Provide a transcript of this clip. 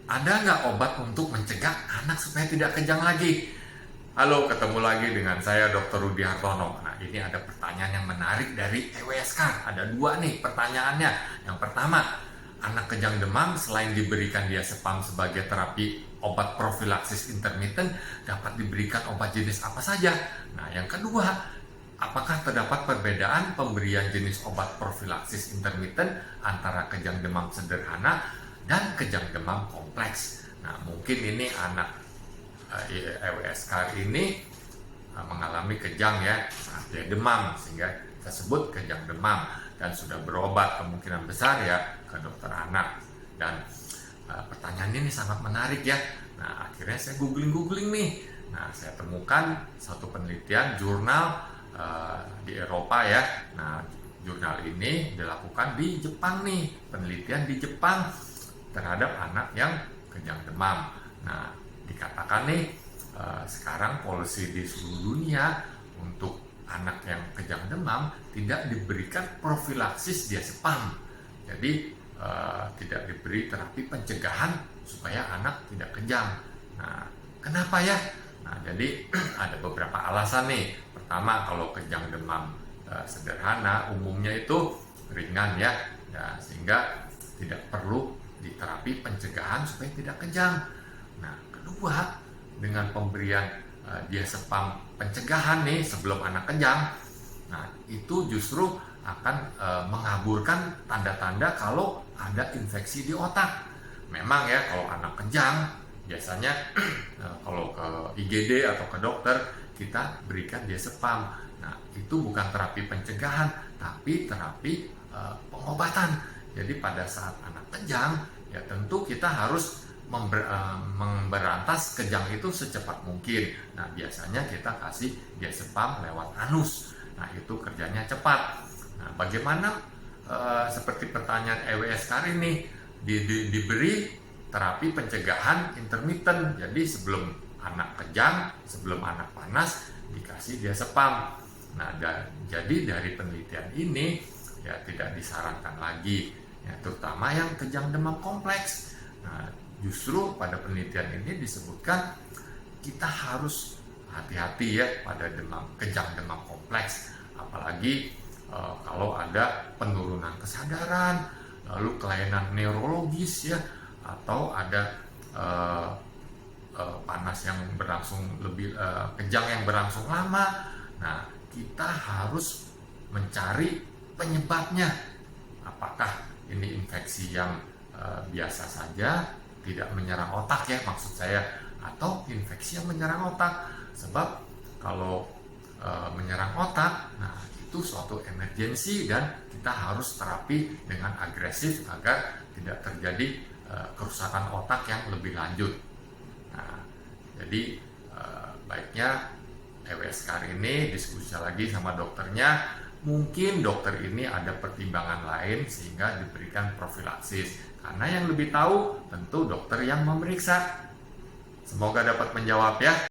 Ada nggak obat untuk mencegah anak supaya tidak kejang lagi? Halo, ketemu lagi dengan saya Dr. Rudi Hartono. Nah, ini ada pertanyaan yang menarik dari EWSK. Ada dua nih pertanyaannya. Yang pertama, anak kejang demam selain diberikan diazepam sebagai terapi obat profilaksis intermittent, dapat diberikan obat jenis apa saja? Nah, yang kedua, apakah terdapat perbedaan pemberian jenis obat profilaksis intermittent antara kejang demam sederhana dan kejang demam kompleks? Nah, mungkin ini anak EWSK ini mengalami kejang ya saat dia demam, sehingga kita sebut kejang demam, dan sudah berobat kemungkinan besar ya ke dokter anak. Dan pertanyaan ini sangat menarik ya. Nah, akhirnya saya googling nih. Nah, saya temukan satu penelitian jurnal di Eropa ya. Nah, jurnal ini dilakukan di Jepang nih, penelitian di Jepang terhadap anak yang kejang demam. Nah, dikatakan nih sekarang polisi di seluruh dunia untuk anak yang kejang demam tidak diberikan profilaksis diazepam. Jadi tidak diberi terapi pencegahan supaya anak tidak kejang. Nah, kenapa ya? Nah, jadi ada beberapa alasan nih. Pertama, kalau kejang demam sederhana umumnya itu ringan ya, sehingga tidak perlu diterapi pencegahan supaya tidak kejang. Nah, kedua, dengan pemberian diazepam pencegahan nih sebelum anak kejang, nah itu justru akan mengaburkan tanda-tanda kalau ada infeksi di otak. Memang ya, kalau anak kejang biasanya kalau ke IGD atau ke dokter kita berikan diazepam. Nah, itu bukan terapi pencegahan tapi terapi pengobatan. Jadi pada saat anak kejang ya tentu kita harus memberantas kejang itu secepat mungkin. Nah, biasanya kita kasih diazepam lewat anus. Nah, itu kerjanya cepat. Nah, bagaimana seperti pertanyaan EWSK ini diberi terapi pencegahan intermittent. Jadi sebelum anak kejang, sebelum anak panas dikasih diazepam. Nah, jadi dari penelitian ini ya tidak disarankan lagi ya, terutama yang kejang demam kompleks. Nah, justru pada penelitian ini disebutkan kita harus hati-hati ya pada kejang demam kompleks, apalagi kalau ada penurunan kesadaran, lalu kelainan neurologis ya, atau ada panas yang berlangsung lebih, kejang yang berlangsung lama. Nah, kita harus mencari penyebabnya. Apakah ini infeksi yang biasa saja, tidak menyerang otak ya maksud saya, atau infeksi yang menyerang otak? Sebab kalau menyerang otak, nah itu suatu emergensi dan kita harus terapi dengan agresif agar tidak terjadi kerusakan otak yang lebih lanjut. Nah, jadi baiknya EWSK ini diskusi lagi sama dokternya. Mungkin dokter ini ada pertimbangan lain sehingga diberikan profilaksis. Karena yang lebih tahu tentu dokter yang memeriksa. Semoga dapat menjawab ya.